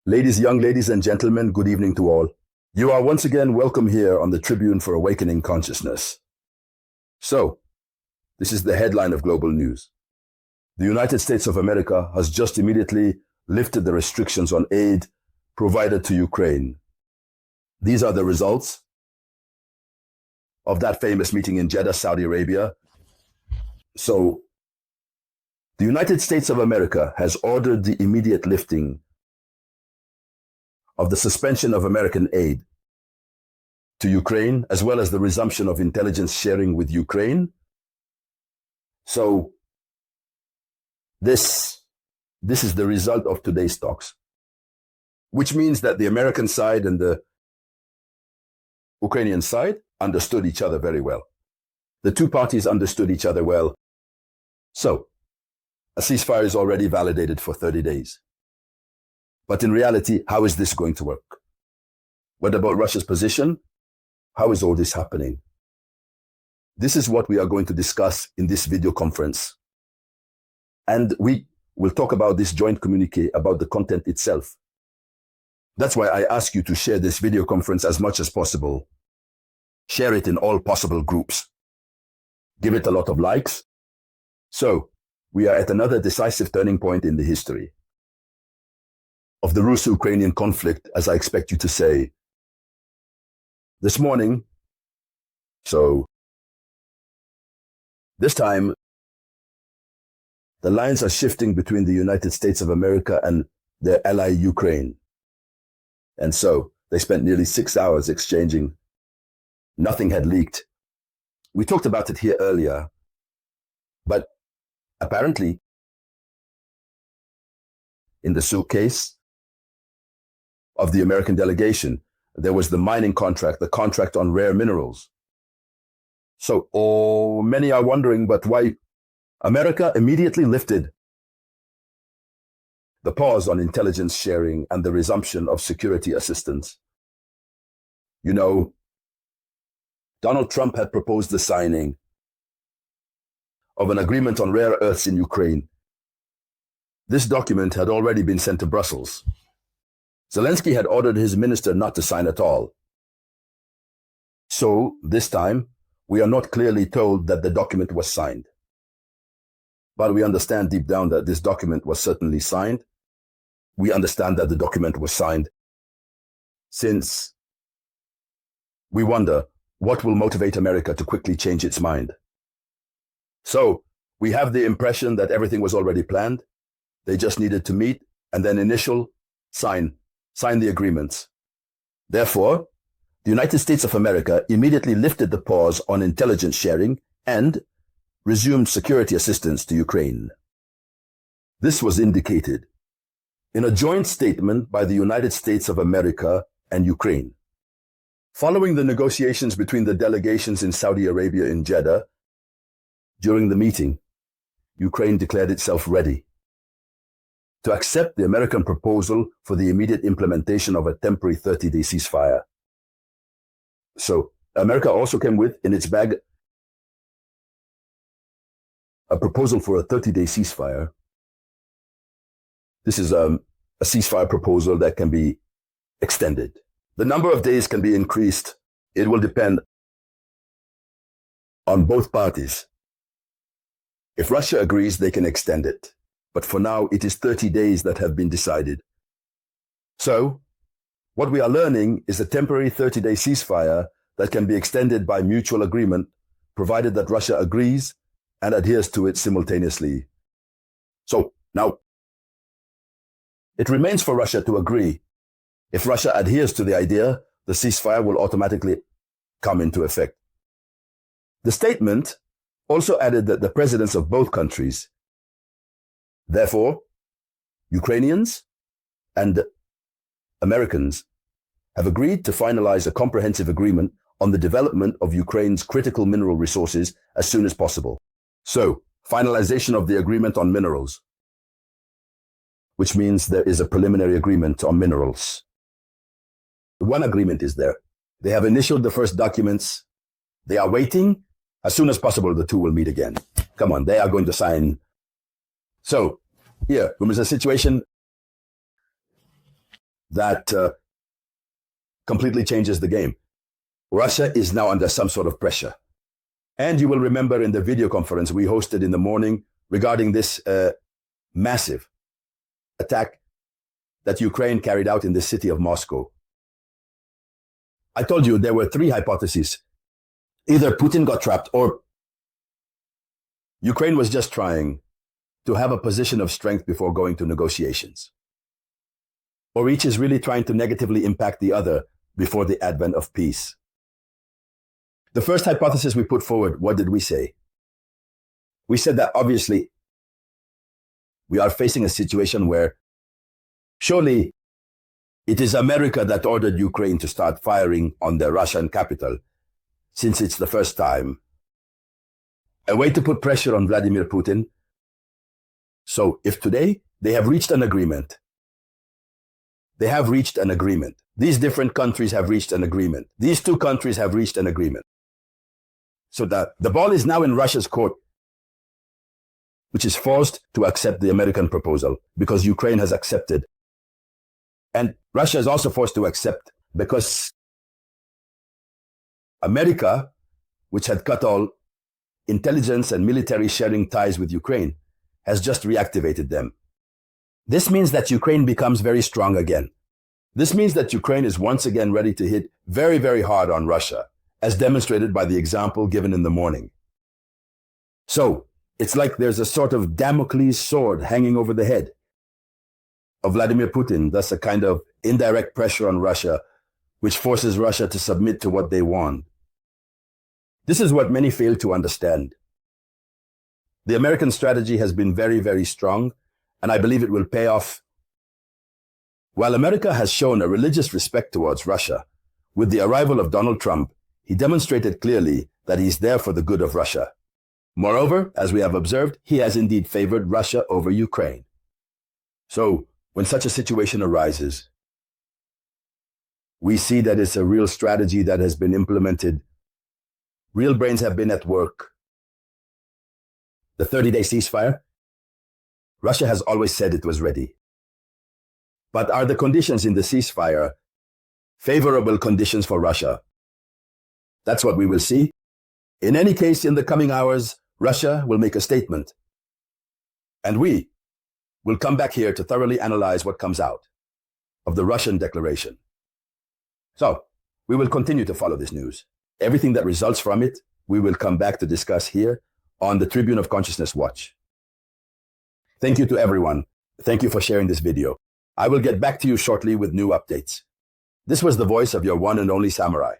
Young ladies and gentlemen, good evening to all. You are once again welcome here on the Tribune for Awakening Consciousness. So, this is the headline of global news. The United States of America has just immediately lifted the restrictions on aid provided to Ukraine. These are the results of that famous meeting in Jeddah, Saudi Arabia. So, the United States of America has ordered the immediate lifting of the suspension of American aid to Ukraine, as well as the resumption of intelligence sharing with Ukraine. So this is the result of today's talks, which means that the American side and the Ukrainian side understood each other very well. The two parties understood each other well. So a ceasefire is already validated for 30 days. But in reality, how is this going to work? What about Russia's position? How is all this happening? This is what we are going to discuss in this video conference. And we will talk about this joint communique, about the content itself. That's why I ask you to share this video conference as much as possible. Share it in all possible groups. Give it a lot of likes. So, we are at another decisive turning point in the history of the Russo-Ukrainian conflict, as I expect you to say. This morning, so this time, the lines are shifting between the United States of America and their ally Ukraine. And so they spent nearly 6 hours exchanging. Nothing had leaked. We talked about it here earlier, but apparently, in the suitcase of the American delegation, there was the mining contract, the contract on rare minerals. So, many are wondering, but why America immediately lifted the pause on intelligence sharing and the resumption of security assistance. You know, Donald Trump had proposed the signing of an agreement on rare earths in Ukraine. This document had already been sent to Brussels. Zelensky had ordered his minister not to sign at all. So, this time, we are not clearly told that the document was signed. But we understand deep down that this document was certainly signed. We understand that the document was signed since we wonder what will motivate America to quickly change its mind. So, we have the impression that everything was already planned. They just needed to meet and then sign the agreements. Therefore, the United States of America immediately lifted the pause on intelligence sharing and resumed security assistance to Ukraine. This was indicated in a joint statement by the United States of America and Ukraine. Following the negotiations between the delegations in Saudi Arabia in Jeddah, during the meeting, Ukraine declared itself ready to accept the American proposal for the immediate implementation of a temporary 30-day ceasefire. So, America also came with, in its bag, a proposal for a 30-day ceasefire. This is a ceasefire proposal that can be extended. The number of days can be increased. It will depend on both parties. If Russia agrees, they can extend it. But for now, it is 30 days that have been decided. So, what we are learning is a temporary 30-day ceasefire that can be extended by mutual agreement, provided that Russia agrees and adheres to it simultaneously. So, now, it remains for Russia to agree. If Russia adheres to the idea, the ceasefire will automatically come into effect. The statement also added that the presidents of both countries, therefore, Ukrainians and Americans, have agreed to finalize a comprehensive agreement on the development of Ukraine's critical mineral resources as soon as possible. So, finalization of the agreement on minerals, which means there is a preliminary agreement on minerals. One agreement is there. They have initialed the first documents. They are waiting. As soon as possible, the two will meet again. Come on, they are going to sign. So, here, there is a situation that completely changes the game. Russia is now under some sort of pressure. And you will remember in the video conference we hosted in the morning regarding this massive attack that Ukraine carried out in the city of Moscow. I told you there were three hypotheses. Either Putin got trapped, or Ukraine was just trying to have a position of strength before going to negotiations, or each is really trying to negatively impact the other before the advent of peace. The first hypothesis we put forward, what did we say? We said that obviously we are facing a situation where surely it is America that ordered Ukraine to start firing on the Russian capital, since it's the first time. A way to put pressure on Vladimir Putin. So if today they have reached an agreement, these different countries have reached an agreement, these two countries have reached an agreement. So the ball is now in Russia's court, which is forced to accept the American proposal because Ukraine has accepted. And Russia is also forced to accept because America, which had cut all intelligence and military sharing ties with Ukraine, has just reactivated them. This means that Ukraine becomes very strong again. This means that Ukraine is once again ready to hit very, very hard on Russia, as demonstrated by the example given in the morning. So it's like there's a sort of Damocles sword hanging over the head of Vladimir Putin, thus a kind of indirect pressure on Russia, which forces Russia to submit to what they want. This is what many fail to understand. The American strategy has been very, very strong, and I believe it will pay off. While America has shown a religious respect towards Russia, with the arrival of Donald Trump, he demonstrated clearly that he is there for the good of Russia. Moreover, as we have observed, he has indeed favored Russia over Ukraine. So, when such a situation arises, we see that it's a real strategy that has been implemented. Real brains have been at work. The 30-day ceasefire, Russia has always said it was ready. But are the conditions in the ceasefire favorable conditions for Russia? That's what we will see. In any case, in the coming hours, Russia will make a statement. And we will come back here to thoroughly analyze what comes out of the Russian declaration. So, we will continue to follow this news. Everything that results from it, we will come back to discuss here on the Tribune of Consciousness Watch. Thank you to everyone. Thank you for sharing this video. I will get back to you shortly with new updates. This was the voice of your one and only Samurai.